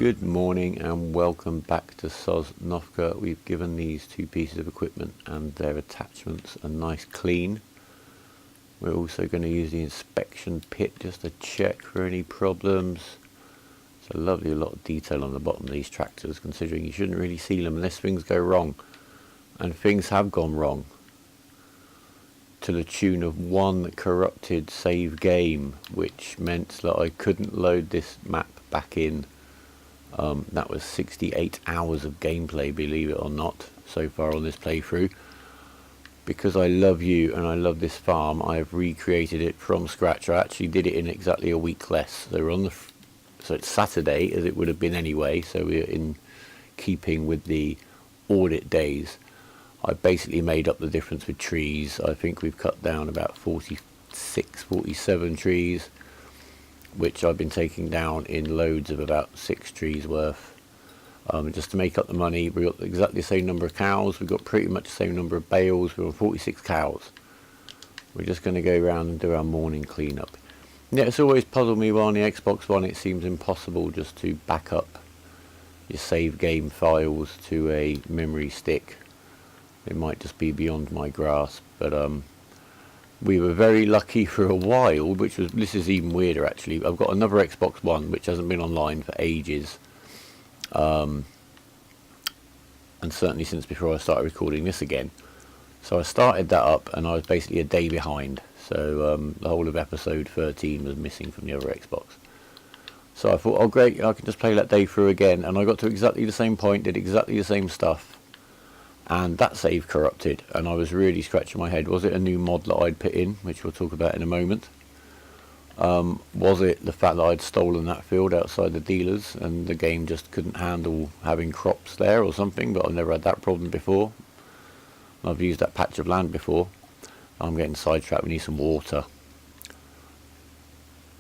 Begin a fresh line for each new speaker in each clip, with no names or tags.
Good morning and welcome back to Sosnovka. We've given these two pieces of equipment and their attachments a nice clean. We're also going to use the inspection pit just to check for any problems. It's a lovely lot of detail on the bottom of these tractors, considering you shouldn't really see them unless things go wrong. And things have gone wrong, to the tune of one corrupted save game, which meant that I couldn't load this map back in. That was 68 hours of gameplay, believe it or not, so far on this playthrough. Because I love you and I love this farm, I have recreated it from scratch. I actually did it in exactly a week less. So we're on so it's Saturday, as it would have been anyway, so we're in keeping with the audit days. I basically made up the difference with trees. I think we've cut down about 46, 47 trees, which I've been taking down in loads of about 6 trees worth. Just to make up the money. We've got exactly the same number of cows, we've got pretty much the same number of bales, we've got 46 cows. We're just going to go around and do our morning cleanup. Yeah, it's always puzzled me why on the Xbox One it seems impossible just to back up your save game files to a memory stick. It might just be beyond my grasp, but we were very lucky for a while, this is even weirder actually. I've got another Xbox One which hasn't been online for ages, and certainly since before I started recording this again. So I started that up and I was basically a day behind, so the whole of episode 13 was missing from the other Xbox. So I thought, oh great, I can just play that day through again, and I got to exactly the same point, did exactly the same stuff, and that save corrupted, and I was really scratching my head. Was it a new mod that I'd put in, which we'll talk about in a moment? Was it the fact that I'd stolen that field outside the dealers and the game just couldn't handle having crops there or something? But I've never had that problem before. I've used that patch of land before. I'm getting sidetracked, we need some water.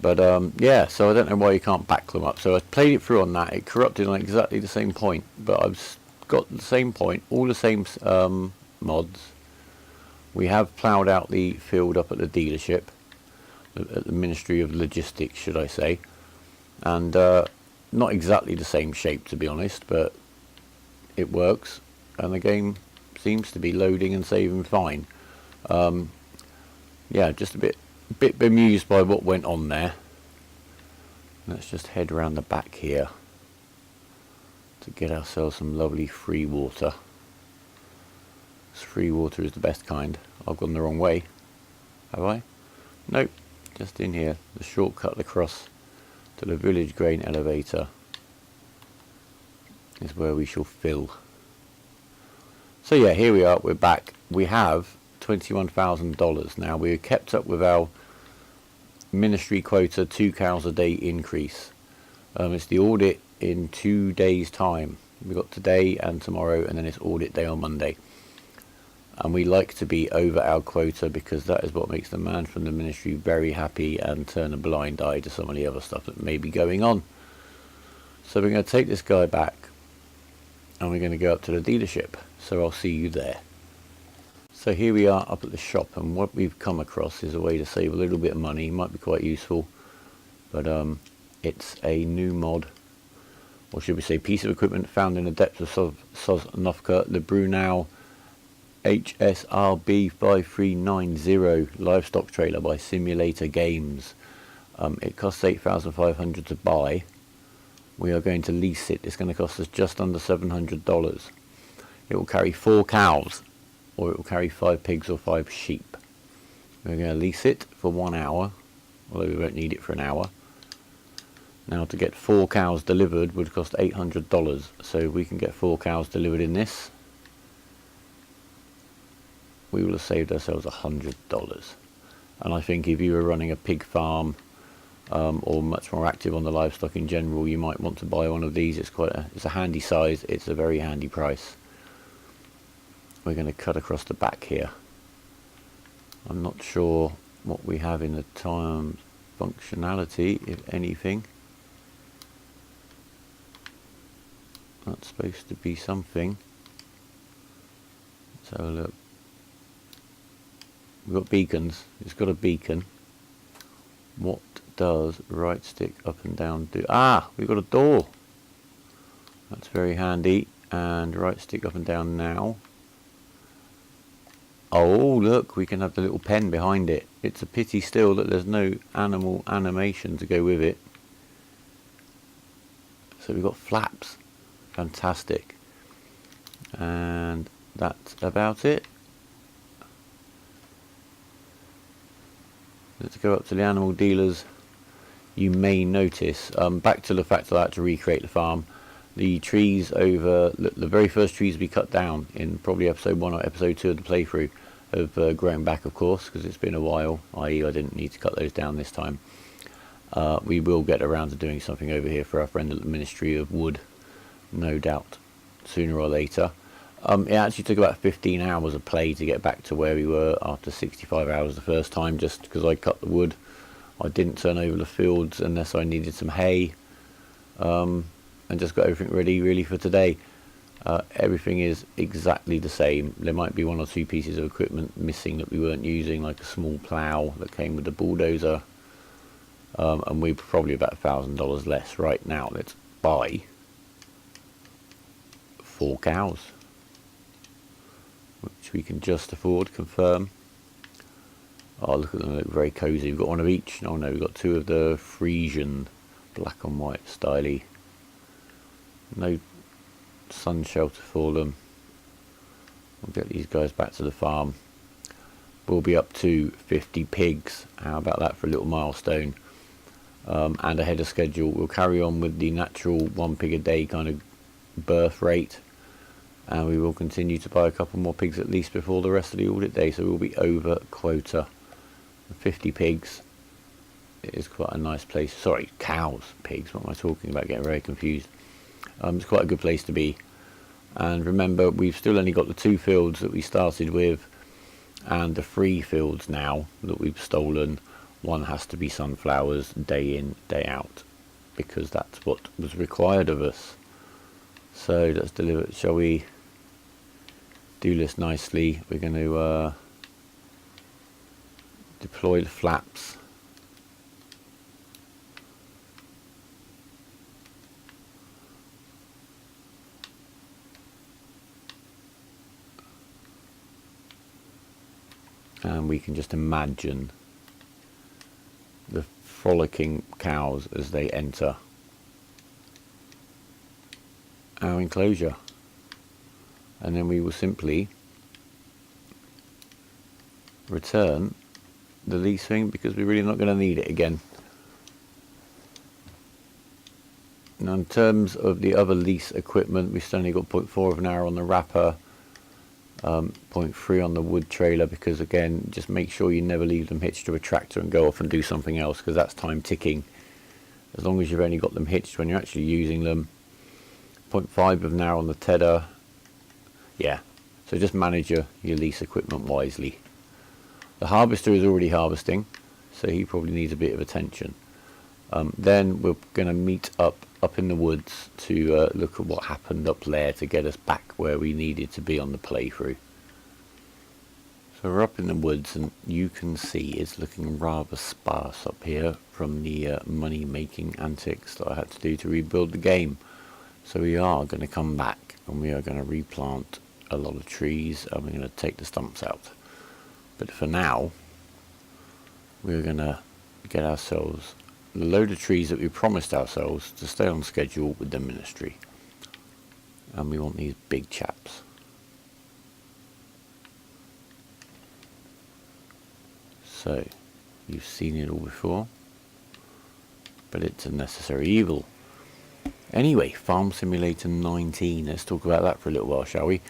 But yeah, so I don't know why you can't back them up. So I played it through on that, it corrupted on exactly the same point, but I've got the same point, all the same mods. We have ploughed out the field up at the dealership, at the Ministry of Logistics should I say, and not exactly the same shape to be honest, but it works and the game seems to be loading and saving fine. Yeah, just a bit bemused by what went on there. Let's just head around the back here to get ourselves some lovely free water. This free water is the best kind. I've gone the wrong way, have I? Nope, just in here, the shortcut across to the village grain elevator is where we shall fill. So yeah, here we are, we're back. We have $21,000 now. We're kept up with our ministry quota, 2 cows a day increase. It's the audit in 2 days time. We've got today and tomorrow, and then it's audit day on Monday. And we like to be over our quota because that is what makes the man from the ministry very happy and turn a blind eye to some of the other stuff that may be going on. So we're going to take this guy back and we're going to go up to the dealership. So I'll see you there. So here we are up at the shop, and what we've come across is a way to save a little bit of money. Might be quite useful, but it's a new mod, or should we say piece of equipment found in the depths of Sosnovka, the Bruneau HSRB 5390 livestock trailer by SimulatorGAMES. It costs $8,500 to buy. We are going to lease it. It's going to cost us just under $700. It will carry 4 cows, or it will carry 5 pigs or 5 sheep. We're going to lease it for 1 hour, although we won't need it for an hour. Now to get 4 cows delivered would cost $800, so we can get 4 cows delivered in this. We will have saved ourselves $100. And I think if you were running a pig farm or much more active on the livestock in general, you might want to buy one of these. It's a handy size, it's a very handy price. We're going to cut across the back here. I'm not sure what we have in the time functionality, if anything. That's supposed to be something. Let's have a look. We've got beacons. It's got a beacon. What does right stick up and down do? Ah, we've got a door. That's very handy. And right stick up and down now. Oh look, we can have the little pen behind it. It's a pity still that there's no animal animation to go with it. So we've got flaps. Fantastic. And that's about it. Let's go up to the animal dealers. You may notice, back to the fact that I had to recreate the farm, the trees over, the very first trees we cut down in probably episode 1 or episode 2 of the playthrough have grown back, of course, because it's been a while, i.e. I didn't need to cut those down this time. We will get around to doing something over here for our friend at the Ministry of Wood, no doubt, sooner or later. It actually took about 15 hours of play to get back to where we were after 65 hours the first time, just because I cut the wood. I didn't turn over the fields unless I needed some hay, and just got everything ready really for today. Everything is exactly the same. There might be 1 or 2 pieces of equipment missing that we weren't using, like a small plough that came with the bulldozer, and we're probably about $1,000 less right now. Let's buy 4 cows, which we can just afford. Confirm. Oh, look at them, they look very cozy. We've got 1 of each. Oh no, we've got 2 of the Frisian black and white styly. No sun shelter for them. We'll get these guys back to the farm. We'll be up to 50 pigs. How about that for a little milestone? And ahead of schedule. We'll carry on with the natural 1 pig a day kind of birth rate, and we will continue to buy a couple more pigs at least before the rest of the audit day, so we'll be over quota. 50 pigs. It is quite a nice place. Sorry, cows, pigs, what am I talking about? Getting very confused. It's quite a good place to be. And remember, we've still only got the 2 fields that we started with, and the 3 fields now that we've stolen. 1 has to be sunflowers day in, day out, because that's what was required of us. So let's deliver it. Shall we do this nicely? We're going to deploy the flaps. And we can just imagine the frolicking cows as they enter our enclosure, and then we will simply return the lease thing, because we're really not going to need it again. Now, in terms of the other lease equipment, we've still only got 0.4 of an hour on the wrapper, 0.3 on the wood trailer, because again, just make sure you never leave them hitched to a tractor and go off and do something else, because that's time ticking. As long as you've only got them hitched when you're actually using them. 0.5 of an hour on the tedder. Yeah, so just manage your lease equipment wisely. The harvester is already harvesting, so he probably needs a bit of attention. Then we're going to meet up in the woods to look at what happened up there to get us back where we needed to be on the playthrough. So we're up in the woods, and you can see it's looking rather sparse up here from the money making antics that I had to do to rebuild the game. So we are going to come back, and we are going to replant a lot of trees, and we're going to take the stumps out. But for now, we're going to get ourselves a load of trees that we promised ourselves to stay on schedule with the ministry. And we want these big chaps. So, you've seen it all before, but it's a necessary evil. Anyway, Farm Simulator 19, let's talk about that for a little while, shall we?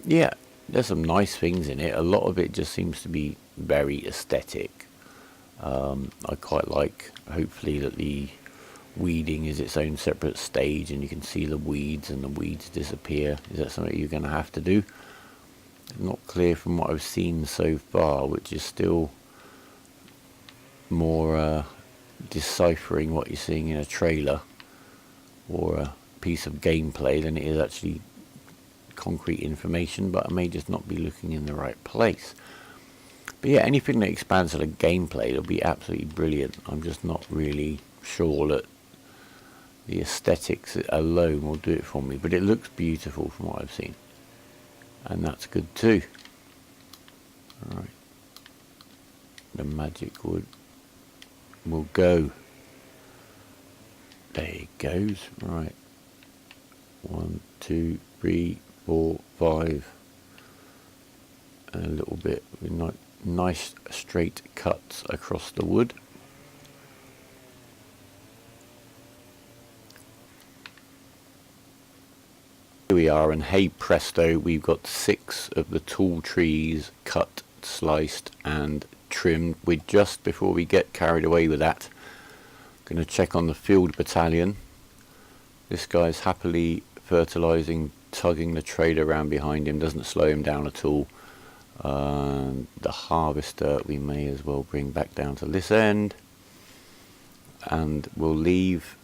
Yeah, there's some nice things in it. A lot of it just seems to be very aesthetic. I quite like, hopefully, that the weeding is its own separate stage, and you can see the weeds and the weeds disappear. Is that something you're going to have to do? Not clear from what I've seen so far, which is still more deciphering what you're seeing in a trailer or a piece of gameplay than it is actually concrete information, but I may just not be looking in the right place. But yeah, anything that expands the gameplay will be absolutely brilliant. I'm just not really sure that The aesthetics alone will do it for me, but it looks beautiful from what I've seen, and that's good too. Right, the magic wood will go. There it goes. Right, 1, 2, 3, 4, 5, and a little bit with nice straight cuts across the wood. Here we are, and hey presto, we've got 6 of the tall trees cut, sliced and trimmed. We're just, before we get carried away with that, going to check on the field battalion. This guy's happily fertilizing, tugging the trailer around behind him, doesn't slow him down at all. The harvester we may as well bring back down to this end, and we'll leave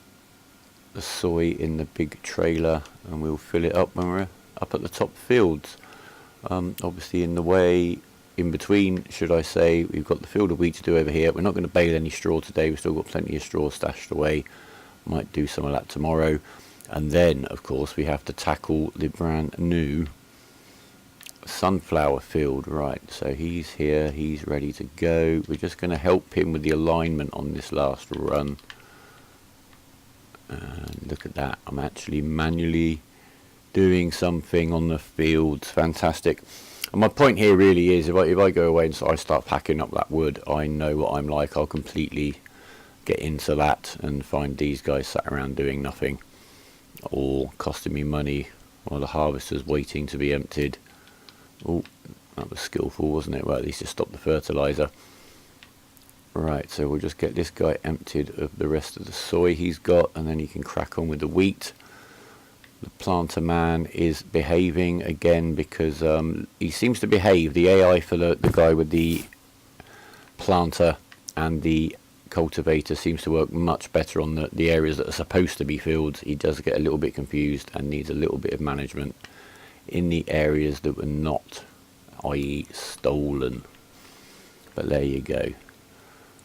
the soy in the big trailer and we'll fill it up when we're up at the top fields. Obviously in the way, in between should I say, we've got the field of wheat to do over here. We're not going to bale any straw today, we've still got plenty of straw stashed away. Might do some of that tomorrow. And then of course we have to tackle the brand new sunflower field. Right, so he's here, he's ready to go. We're just going to help him with the alignment on this last run. And look at that, I'm actually manually doing something on the fields. Fantastic. And my point here really is, if I go away and so I start packing up that wood, I know what I'm like. I'll completely get into that and find these guys sat around doing nothing, or costing me money, while the harvester's waiting to be emptied. Oh, that was skillful, wasn't it? Well, at least it stopped the fertilizer. Right, so we'll just get this guy emptied of the rest of the soy he's got, and then he can crack on with the wheat. The planter man is behaving again, because he seems to behave. The AI for the guy with the planter and the cultivator seems to work much better on the areas that are supposed to be fields. He does get a little bit confused and needs a little bit of management in the areas that were not, i.e. stolen. But there you go.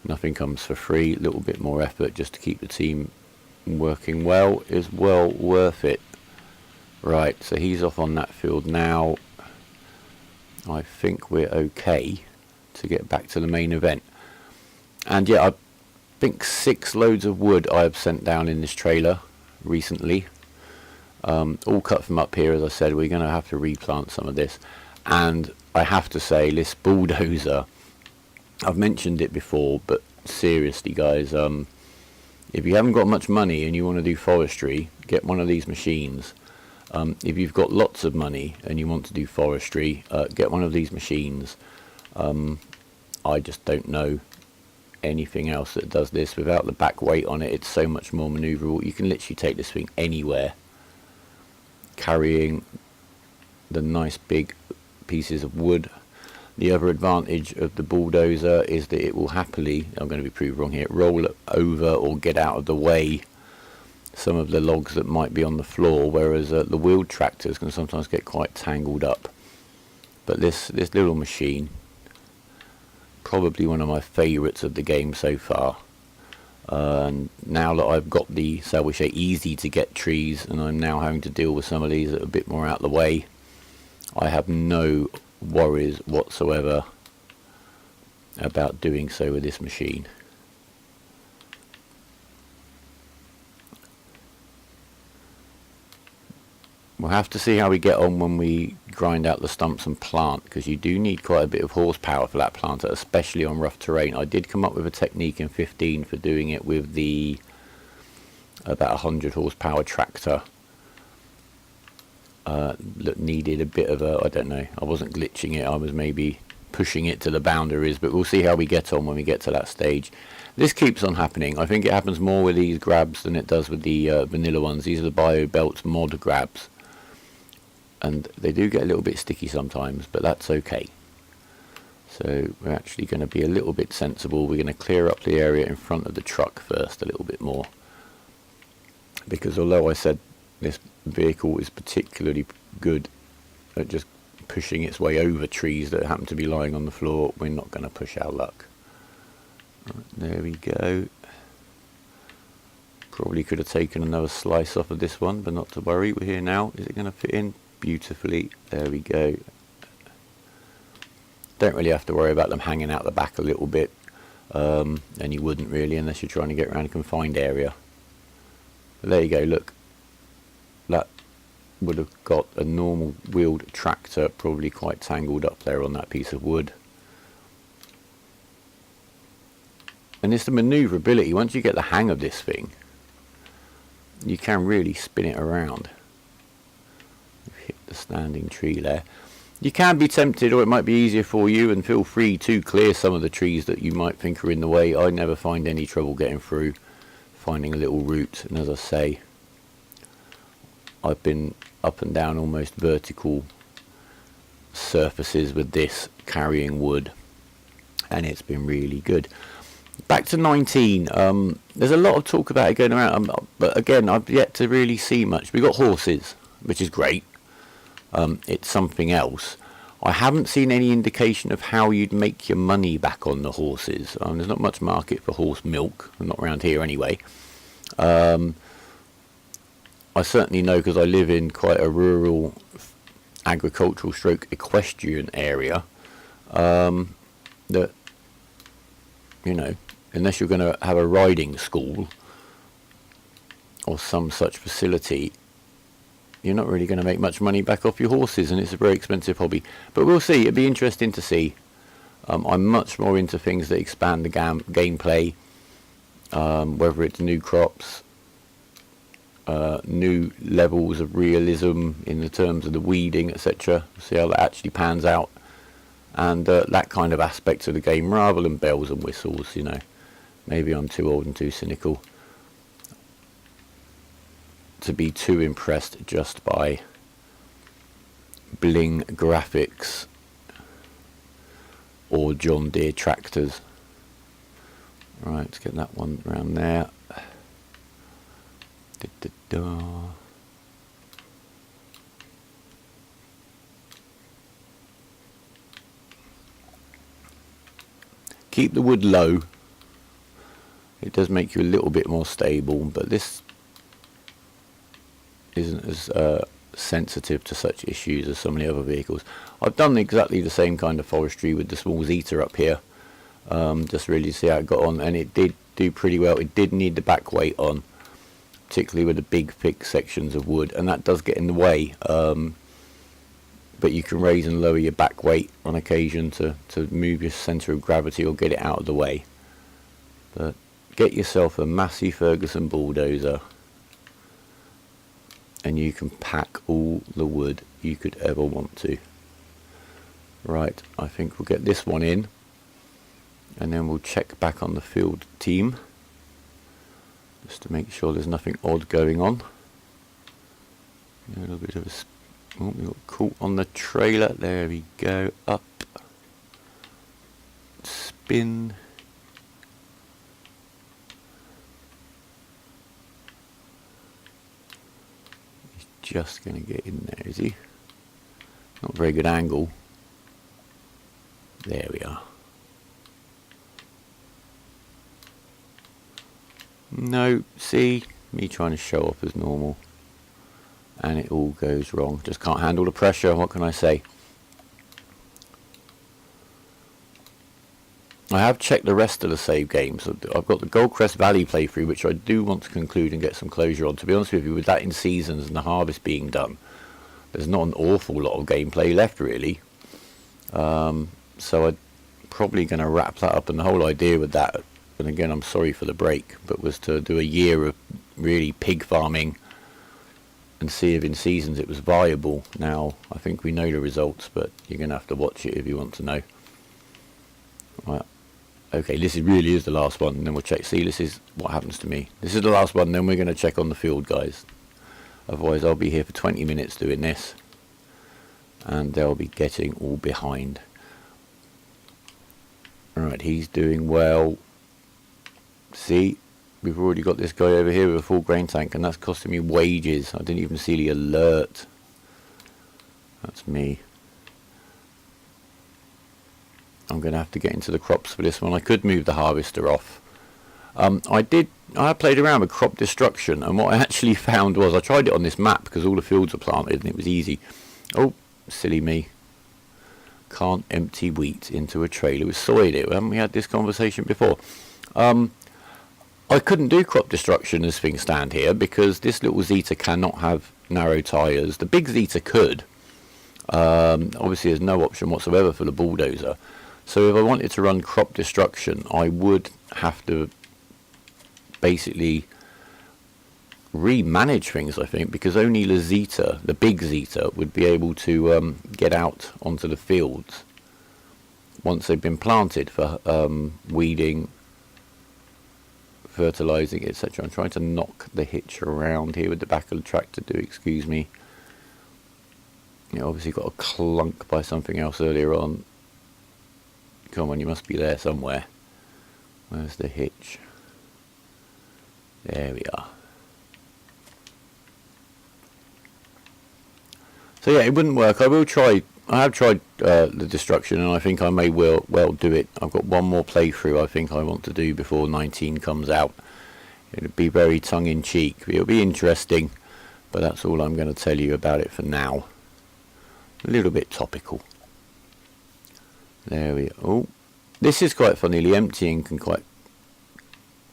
Nothing comes for free. A little bit more effort just to keep the team working well is well worth it. Right, so he's off on that field now. I think we're okay to get back to the main event. And yeah, I think 6 loads of wood I have sent down in this trailer recently. All cut from up here, as I said. We're going to have to replant some of this. And I have to say, this bulldozer, I've mentioned it before, but seriously guys, if you haven't got much money and you want to do forestry, get one of these machines. If you've got lots of money and you want to do forestry, get one of these machines. I just don't know anything else that does this without the back weight on it. It's so much more maneuverable. You can literally take this thing anywhere, carrying the nice big pieces of wood. The other advantage of the bulldozer is that it will happily, I'm going to be proved wrong here, roll over or get out of the way some of the logs that might be on the floor, whereas the wheeled tractors can sometimes get quite tangled up. But this little machine, probably one of my favourites of the game so far. Now that I've got the, shall we say, easy to get trees, and I'm now having to deal with some of these that are a bit more out of the way, I have no worries whatsoever about doing so with this machine. We'll have to see how we get on when we grind out the stumps and plant, because you do need quite a bit of horsepower for that planter, especially on rough terrain. I did come up with a technique in 15 for doing it with the about 100 horsepower tractor that needed a bit of a, I don't know, I wasn't glitching it, I was maybe pushing it to the boundaries, but we'll see how we get on when we get to that stage. This keeps on happening. I think it happens more with these grabs than it does with the vanilla ones. These are the BioBelt mod grabs, and they do get a little bit sticky sometimes, but that's okay. So we're actually going to be a little bit sensible. We're going to clear up the area in front of the truck first a little bit more, because although I said this vehicle is particularly good at just pushing its way over trees that happen to be lying on the floor, we're not going to push our luck. Right, there we go. Probably could have taken another slice off of this one, but not to worry, we're here now. Is it going to fit in beautifully? There we go. Don't really have to worry about them hanging out the back a little bit, and you wouldn't really unless you're trying to get around a confined area. But there you go, look. That would have got a normal wheeled tractor probably quite tangled up there on that piece of wood. And it's the manoeuvrability. Once you get the hang of this thing, you can really spin it around. We've hit the standing tree there. You can be tempted, or it might be easier for you, and feel free to clear some of the trees that you might think are in the way. I never find any trouble getting through, finding a little route. And as I say, I've been up and down almost vertical surfaces with this, carrying wood, and it's been really good. Back to 19, there's a lot of talk about it going around, but again, I've yet to really see much. We've got horses, which is great. It's something else. I haven't seen any indication of how you'd make your money back on the horses. There's not much market for horse milk, not around here anyway. I certainly know, because I live in quite a rural agricultural stroke equestrian area, that, you know, unless you're going to have a riding school or some such facility, you're not really going to make much money back off your horses, and it's a very expensive hobby. But we'll see. It'd be interesting to see. I'm much more into things that expand the gameplay, whether it's new crops, new levels of realism in the terms of the weeding, etc. See how that actually pans out, and that kind of aspect of the game, rather than bells and whistles. You know, maybe I'm too old and too cynical to be too impressed just by bling graphics or John Deere tractors. Right, let's get that one around there. Keep the wood low. It does make you a little bit more stable, but this isn't as sensitive to such issues as some of the other vehicles. I've done exactly the same kind of forestry with the small Zeta up here, just really to see how it got on, and it did do pretty well. It did need the back weight on, particularly with the big thick sections of wood, and that does get in the way, but you can raise and lower your back weight on occasion to move your centre of gravity or get it out of the way. But get yourself a Massey Ferguson bulldozer and you can pack all the wood you could ever want to. Right, I think we'll get this one in, and then we'll check back on the field team just to make sure there's nothing odd going on. A little bit of a we got caught on the trailer. There we go. Up, spin. He's just going to get in there, is he? Not a very good angle. There we are. No, see, me trying to show off as normal, and it all goes wrong. Just can't handle the pressure. What can I say? I have checked the rest of the save games. I've got the Goldcrest Valley playthrough, which I do want to conclude and get some closure on. To be honest with you, with that in seasons and the harvest being done, there's not an awful lot of gameplay left, really. So I'm probably going to wrap that up, and the whole idea with that, and again I'm sorry for the break, but was to do a year of really pig farming and see if in seasons it was viable. Now I think we know the results, but you're going to have to watch it if you want to know. Right. Okay, this really is the last one, and then we'll check. See, this is what happens to me. This is the last one, then we're going to check on the field, guys. Otherwise I'll be here for 20 minutes doing this, and they'll be getting all behind. Alright, he's doing well. See, we've already got this guy over here with a full grain tank, and that's costing me wages. I didn't even see the alert. That's me. I'm going to have to get into the crops for this one. I could move the harvester off. I played around with crop destruction, and what I actually found was I tried it on this map because all the fields are planted and it was easy. Oh, silly me. Can't empty wheat into a trailer with soy in it. Haven't we had this conversation before? I couldn't do crop destruction as things stand here because this little Zeta cannot have narrow tyres. The big Zeta could. Obviously there's no option whatsoever for the bulldozer. So if I wanted to run crop destruction, I would have to basically remanage things, I think, because only the Zeta, the big Zeta, would be able to get out onto the fields once they've been planted for weeding, fertilizing, etc. I'm trying to knock the hitch around here with the back of the tractor, do excuse me. You know, obviously got a clunk by something else earlier on. Come on, you must be there somewhere. Where's the hitch? There we are. So yeah, it wouldn't work. I have tried the destruction, and I think I may well do it. I've got one more playthrough I think I want to do before 19 comes out. It'll be very tongue-in-cheek. It'll be interesting, but that's all I'm going to tell you about it for now. A little bit topical. There we go. Oh, this is quite funny. The emptying can quite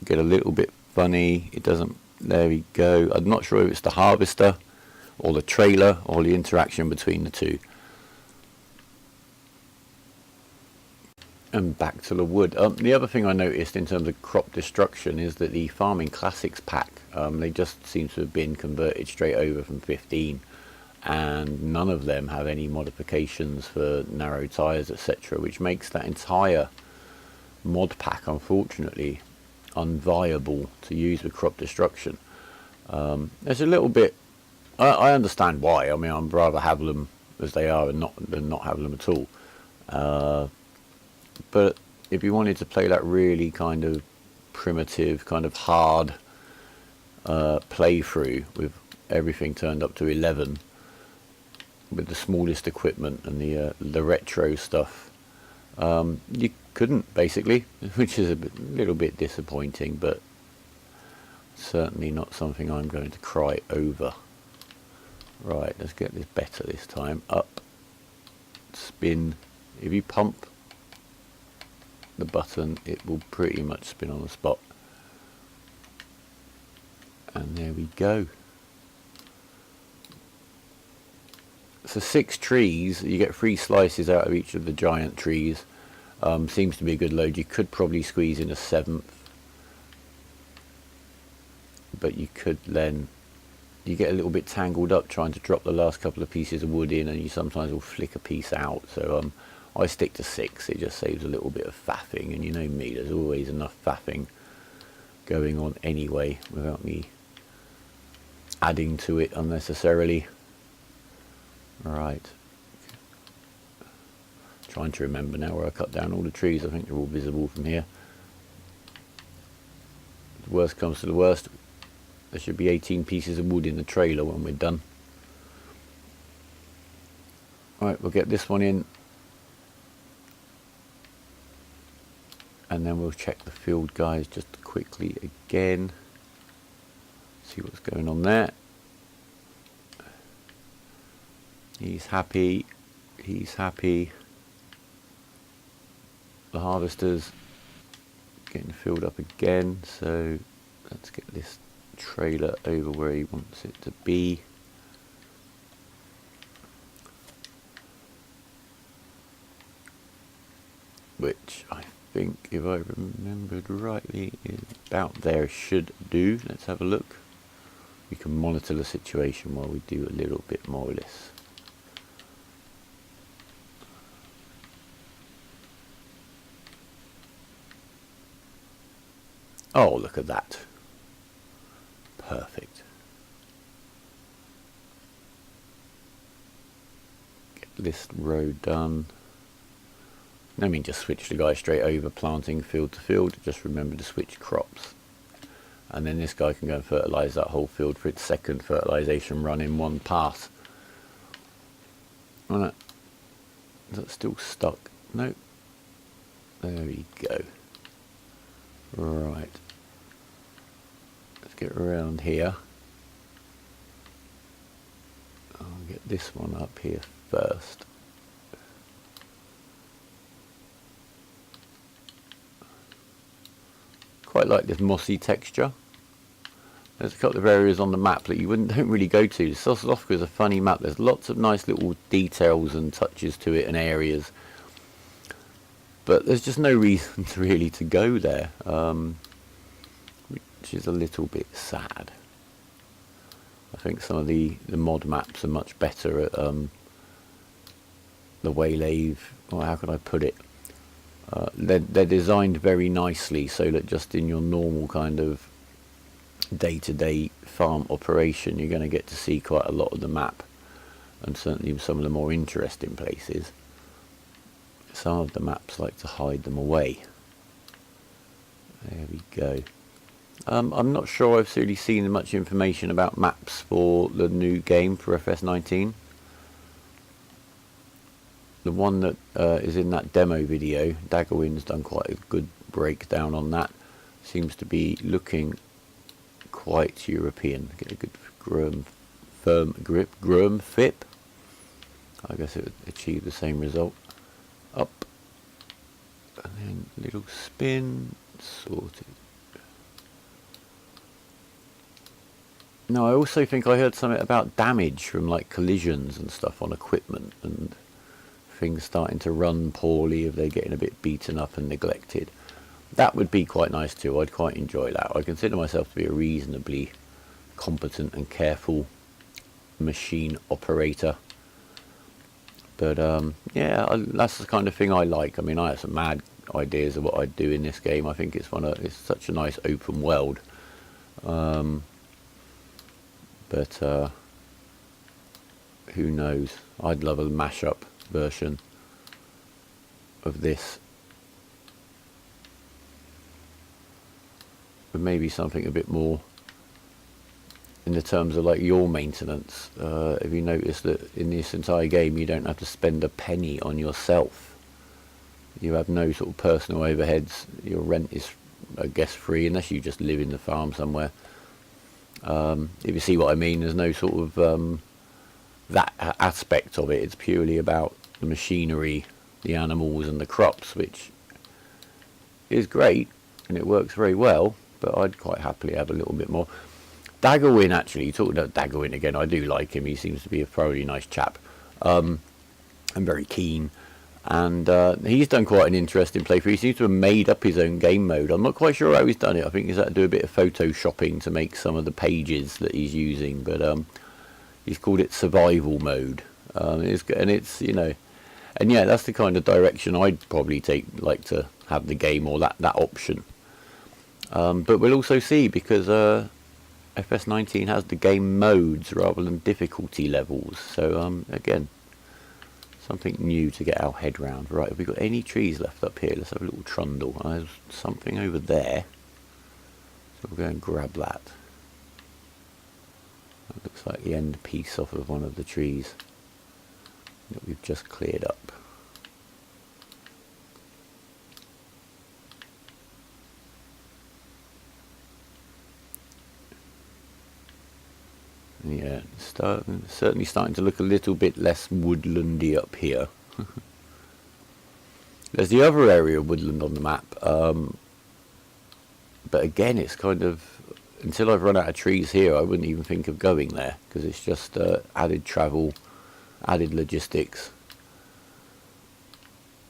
get a little bit funny. It doesn't. There we go. I'm not sure if it's the harvester or the trailer or the interaction between the two. And back to the wood. The other thing I noticed in terms of crop destruction is that the Farming Classics pack, they just seem to have been converted straight over from 15, and none of them have any modifications for narrow tyres, etc., which makes that entire mod pack unfortunately unviable to use with crop destruction. There's a little bit, I understand why. I mean, I'd rather have them as they are than not have them at all. But if you wanted to play that really kind of primitive, kind of hard playthrough with everything turned up to 11, with the smallest equipment and the retro stuff, you couldn't, basically, which is a little bit disappointing, but certainly not something I'm going to cry over. Right, let's get this better this time. Up, spin. If you pump the button, it will pretty much spin on the spot. And there we go. So 6 trees, you get 3 slices out of each of the giant trees. Seems to be a good load. You could probably squeeze in a 7th, but you could then, you get a little bit tangled up trying to drop the last couple of pieces of wood in, and you sometimes will flick a piece out. So I stick to 6. It just saves a little bit of faffing, and you know me, there's always enough faffing going on anyway without me adding to it unnecessarily. Right, trying to remember now where I cut down all the trees. I think they're all visible from here. The worst comes to the worst, there should be 18 pieces of wood in the trailer when we're done. Right, we'll get this one in, and then we'll check the field guys just quickly again, see what's going on there. He's happy, he's happy. The harvester's getting filled up again, so let's get this trailer over where he wants it to be. Which I think, if I remembered rightly, is about there. Should do. Let's have a look. We can monitor the situation while we do a little bit more or less. Oh, look at that. Perfect. Get this row done. I mean, just switch the guy straight over, planting field to field. Just remember to switch crops. And then this guy can go and fertilise that whole field for its second fertilisation run in one pass. Oh no. Is that still stuck? No. There we go. Right. let's get around here. I'll get this one up here first. Quite like this mossy texture. There's a couple of areas on the map that you don't really go to. Sosnovka is a funny map. There's lots of nice little details and touches to it and areas, but there's just no reason to really to go there, which is a little bit sad. I think some of the mod maps are much better at the way they've, or how can I put it? They're designed very nicely so that just in your normal kind of day-to-day farm operation you're going to get to see quite a lot of the map, and certainly some of the more interesting places. Some of the maps like to hide them away. There we go. I'm not sure I've really seen much information about maps for the new game for FS19. The one that is in that demo video, Daggerwind's done quite a good breakdown on that. Seems to be looking quite European. Get a good firm grip, FIP. I guess it would achieve the same result. Up, and then little spin, sorted. No, I also think I heard something about damage from like collisions and stuff on equipment, and things starting to run poorly if they're getting a bit beaten up and neglected. That would be quite nice too. I'd quite enjoy that. I consider myself to be a reasonably competent and careful machine operator, but yeah, that's the kind of thing I like. I mean, I have some mad ideas of what I'd do in this game. I think it's such a nice open world, but who knows? I'd love a mashup version of this, but maybe something a bit more in the terms of like your maintenance. Have you noticed that in this entire game you don't have to spend a penny on yourself? You have no sort of personal overheads. Your rent is, I guess, free unless you just live in the farm somewhere. If you see what I mean, there's no sort of that aspect of it. It's purely about the machinery, the animals and the crops, which is great and it works very well, but I'd quite happily have a little bit more. Daggerwin, actually, talking about Daggerwin again, I do like him. He seems to be a thoroughly nice chap, and very keen, and he's done quite an interesting playthrough. He seems to have made up his own game mode. I'm not quite sure how he's done it. I think he's had to do a bit of photoshopping to make some of the pages that he's using, but he's called it survival mode, it's you know, and yeah, that's the kind of direction I'd probably like to have the game, or that option. But we'll also see, because FS19 has the game modes rather than difficulty levels, so again, something new to get our head round. Right, have we got any trees left up here? Let's have a little trundle. There's something over there, so we'll go and grab that. That looks like the end piece off of one of the trees that we've just cleared up. Yeah, certainly starting to look a little bit less woodlandy up here. There's the other area of woodland on the map, but again, it's kind of, until I've run out of trees here, I wouldn't even think of going there, because it's just added travel, added logistics,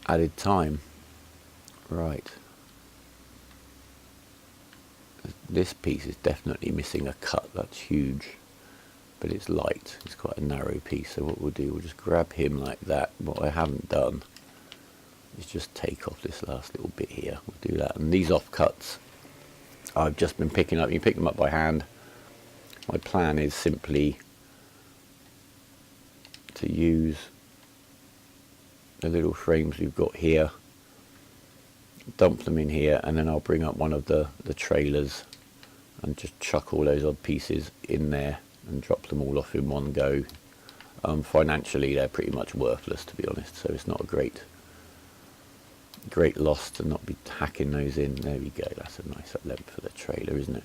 added time. Right. This piece is definitely missing a cut. That's huge. But it's light. It's quite a narrow piece. So what we'll do, we'll just grab him like that. What I haven't done is just take off this last little bit here. We'll do that. And these offcuts, I've just been picking up. You pick them up by hand. My plan is simply to use the little frames we've got here, dump them in here, and then I'll bring up one of the trailers and just chuck all those odd pieces in there and drop them all off in one go. Financially, they're pretty much worthless, to be honest, so it's not a great loss to not be hacking those in. There we go. That's a nice length for the trailer, isn't it?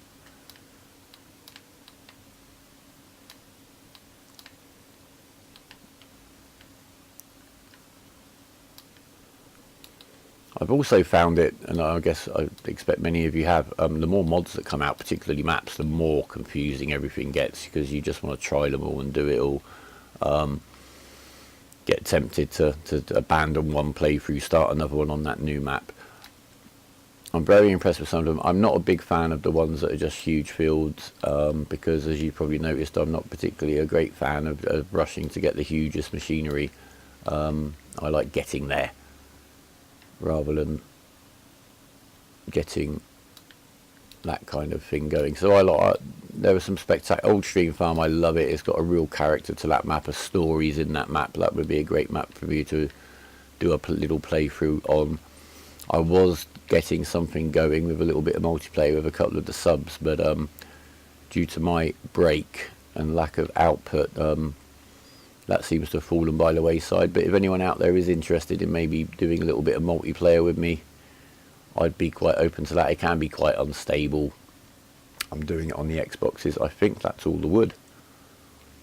I've also found it, and I guess I expect many of you have, the more mods that come out, particularly maps, the more confusing everything gets, because you just want to try them all and do it all. Get tempted to abandon one playthrough, start another one on that new map. I'm very impressed with some of them. I'm not a big fan of the ones that are just huge fields, because as you probably noticed, I'm not particularly a great fan of rushing to get the hugest machinery. I like getting there rather than getting that kind of thing going. So there was some spectacular old stream farm. I love it. It's got a real character to that map, a stories in that map. That would be a great map for you to do a little playthrough on. I was getting something going with a little bit of multiplayer with a couple of the subs, but due to my break and lack of output, that seems to have fallen by the wayside. But if anyone out there is interested in maybe doing a little bit of multiplayer with me, I'd be quite open to that. It can be quite unstable. I'm doing it on the Xboxes. I think that's all the wood.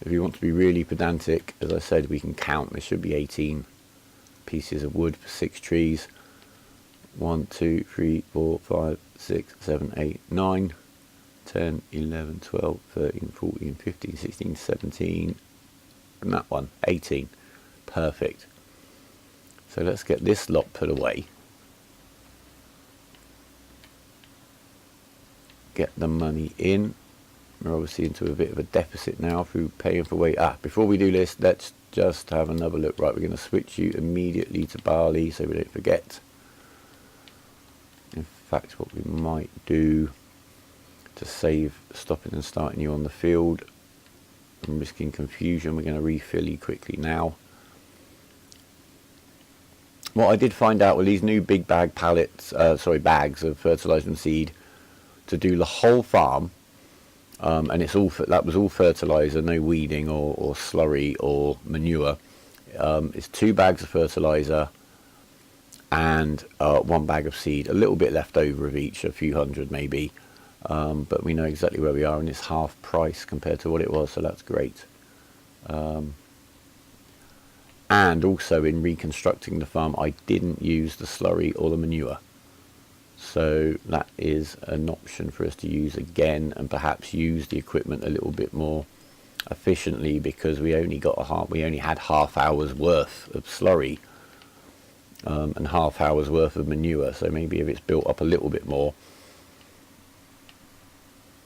If you want to be really pedantic, as I said, we can count. There should be 18 pieces of wood for 6 trees. 1, 2, 3, 4, 5, 6, 7, 8, 9, 10, 11, 12, 13, 14, 15, 16, 17, and that one, 18. Perfect. So let's get this lot put away. Get the money in. We're obviously into a bit of a deficit now through paying for weight. Before we do this, let's just have another look. Right, we're going to switch you immediately to barley so we don't forget. In fact, what we might do to save stopping and starting you on the field and risking confusion, we're going to refill you quickly now. What I did find out with these new big bag pallets, bags of fertilizer and seed to do the whole farm, and it's all that was all fertilizer, no weeding or slurry or manure. It's 2 bags of fertilizer and 1 bag of seed, a little bit left over of each, a few hundred maybe, but we know exactly where we are, and it's half price compared to what it was, so that's great. And also in reconstructing the farm, I didn't use the slurry or the manure, so that is an option for us to use again, and perhaps use the equipment a little bit more efficiently, because we only had half hour's worth of slurry and half hour's worth of manure. So maybe if it's built up a little bit more,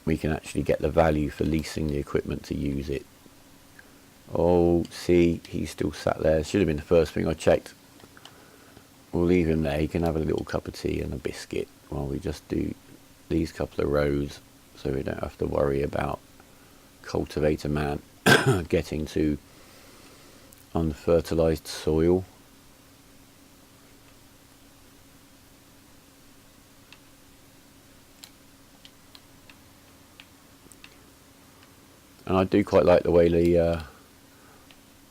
we can actually get the value for leasing the equipment to use it. Oh, see, he's still sat there. Should have been the first thing I checked. We'll leave him there. He can have a little cup of tea and a biscuit while we just do these couple of rows, so we don't have to worry about Cultivator man getting to unfertilized soil. And I do quite like the way the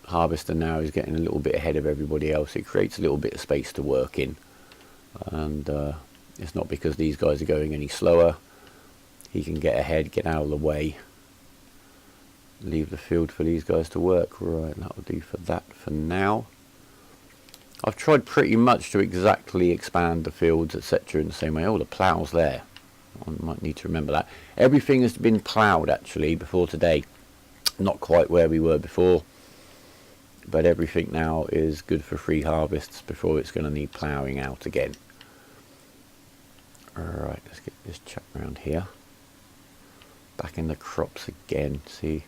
harvester now is getting a little bit ahead of everybody else. It creates a little bit of space to work in, and it's not because these guys are going any slower. He can get ahead, get out of the way, leave the field for these guys to work. Right, that'll do for that for now. I've tried pretty much to exactly expand the fields, etc. in the same way. Oh, the plough's there. I might need to remember that. Everything has been ploughed actually before today. Not quite where we were before, but everything now is good for free harvests before it's going to need ploughing out again. Alright, let's get this chap around here. Back in the crops again, see.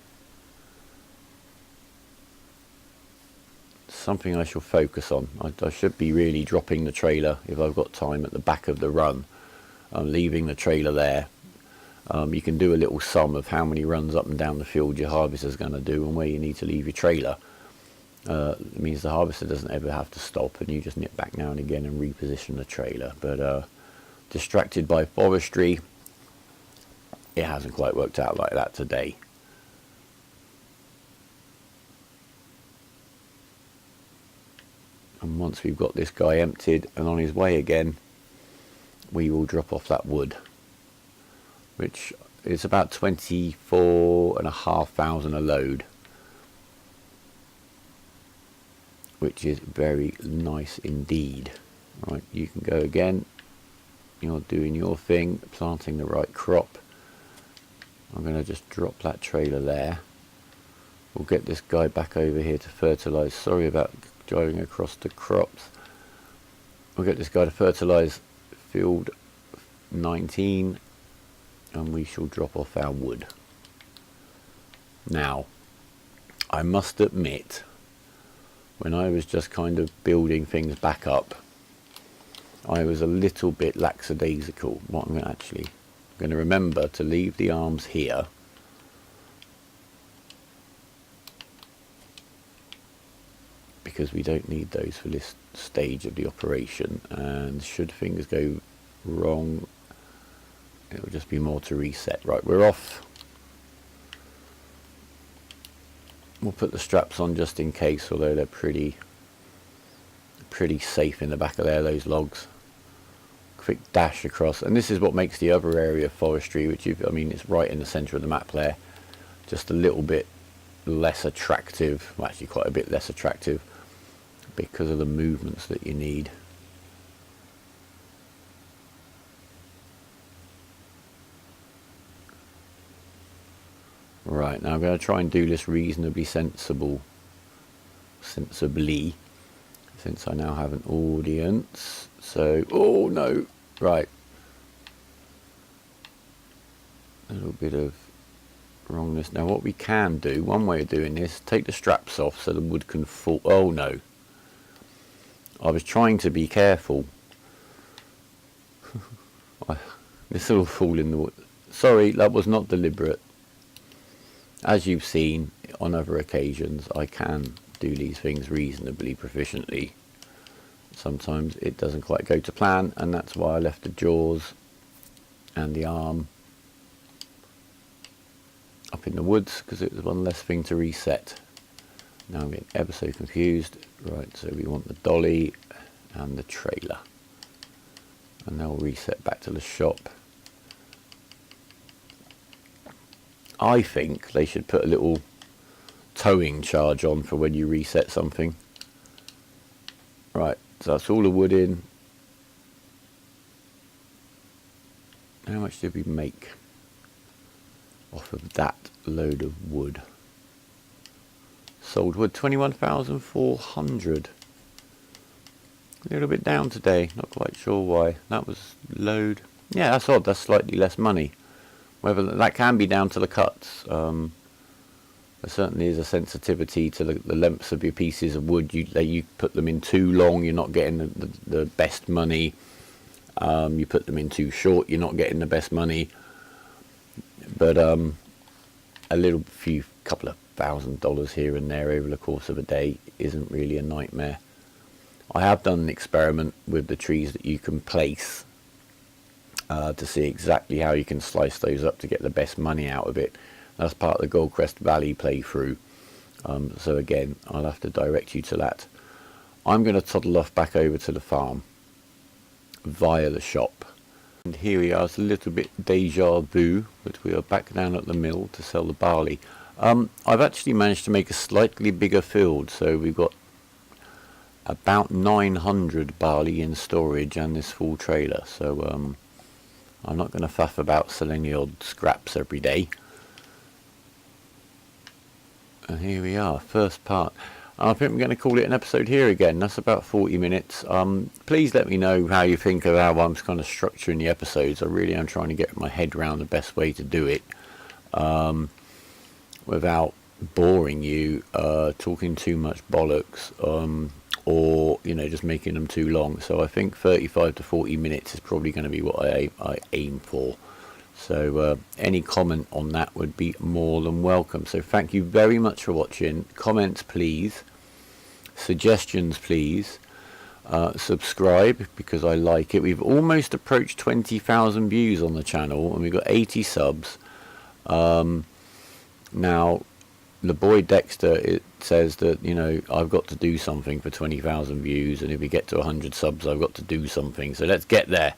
Something I shall focus on. I should be really dropping the trailer if I've got time at the back of the run. I'm leaving the trailer there. You can do a little sum of how many runs up and down the field your harvester is going to do and where you need to leave your trailer. It means the harvester doesn't ever have to stop, and you just nip back now and again and reposition the trailer. But distracted by forestry, it hasn't quite worked out like that today. And once we've got this guy emptied and on his way again, we will drop off that wood, which is about 24,500 a load, which is very nice indeed. Right, you can go again. You're doing your thing, planting the right crop. I'm going to just drop that trailer there. We'll get this guy back over here to fertilise. Sorry about driving across the crops. We'll get this guy to fertilise field 19 and we shall drop off our wood. Now, I must admit, when I was just kind of building things back up, I was a little bit lackadaisical. What I'm going to remember to leave the arms here. Because we don't need those for this stage of the operation, and should things go wrong, it will just be more to reset. Right, we're off. We'll put the straps on just in case, although they're pretty safe in the back of there, those logs. Quick dash across, and this is what makes the other area of forestry, which I mean it's right in the center of the map there, just a little bit less attractive, well, actually quite a bit less attractive, because of the movements that you need. Right, now I'm going to try and do this reasonably sensibly, since I now have an audience. So, oh no, right, a little bit of wrongness. Now what we can do, one way of doing this, take the straps off so the wood can fall. Oh no, I was trying to be careful. This will fall in the wood. Sorry, that was not deliberate. As you've seen on other occasions, I can do these things reasonably proficiently. Sometimes it doesn't quite go to plan, and that's why I left the jaws and the arm up in the woods, because it was one less thing to reset. Now I'm getting ever so confused. Right, so we want the dolly and the trailer, and they'll reset back to the shop. I think they should put a little towing charge on for when you reset something. Right, so that's all the wood in. How much did we make off of that load of wood? Sold wood, 21,400. A little bit down today, not quite sure why. That was load. Yeah, that's odd, that's slightly less money. Whether that can be down to the cuts. There certainly is a sensitivity to the lengths of your pieces of wood. You put them in too long, you're not getting the best money. You put them in too short, you're not getting the best money. But a couple of $1,000 here and there over the course of a day isn't really a nightmare. I have done an experiment with the trees that you can place to see exactly how you can slice those up to get the best money out of it. That's part of the Goldcrest Valley playthrough. So again, I'll have to direct you to that. I'm going to toddle off back over to the farm via the shop. And here we are, it's a little bit deja vu, but we are back down at the mill to sell the barley. I've actually managed to make a slightly bigger field, so we've got about 900 barley in storage and this full trailer. So I'm not going to faff about selling the odd scraps every day. And here we are, first part. I think I'm going to call it an episode here again. That's about 40 minutes. Please let me know how you think of how I'm kind of structuring the episodes. I really am trying to get my head around the best way to do it without boring you, talking too much bollocks, or just making them too long. So I think 35 to 40 minutes is probably going to be what I aim for. So any comment on that would be more than welcome. So thank you very much for watching. Comments please, suggestions please, subscribe because I like it. We've almost approached 20,000 views on the channel and we've got 80 subs. Now the boy Dexter, it says that I've got to do something for 20,000 views, and if we get to 100 subs I've got to do something. So let's get there,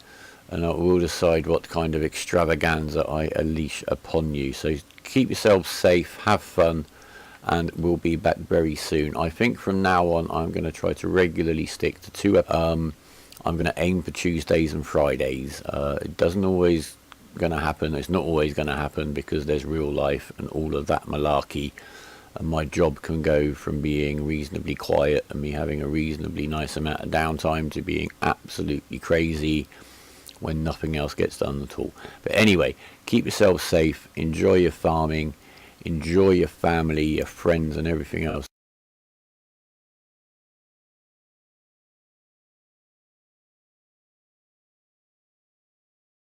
and I will decide what kind of extravaganza I unleash upon you. So keep yourselves safe, have fun, and we'll be back very soon. I think from now on I'm going to try to regularly stick to two. I'm going to aim for Tuesdays and Fridays. It doesn't always going to happen. It's not always going to happen because there's real life and all of that malarkey. And my job can go from being reasonably quiet and me having a reasonably nice amount of downtime to being absolutely crazy when nothing else gets done at all. But anyway, keep yourself safe, enjoy your farming, enjoy your family, your friends and everything else.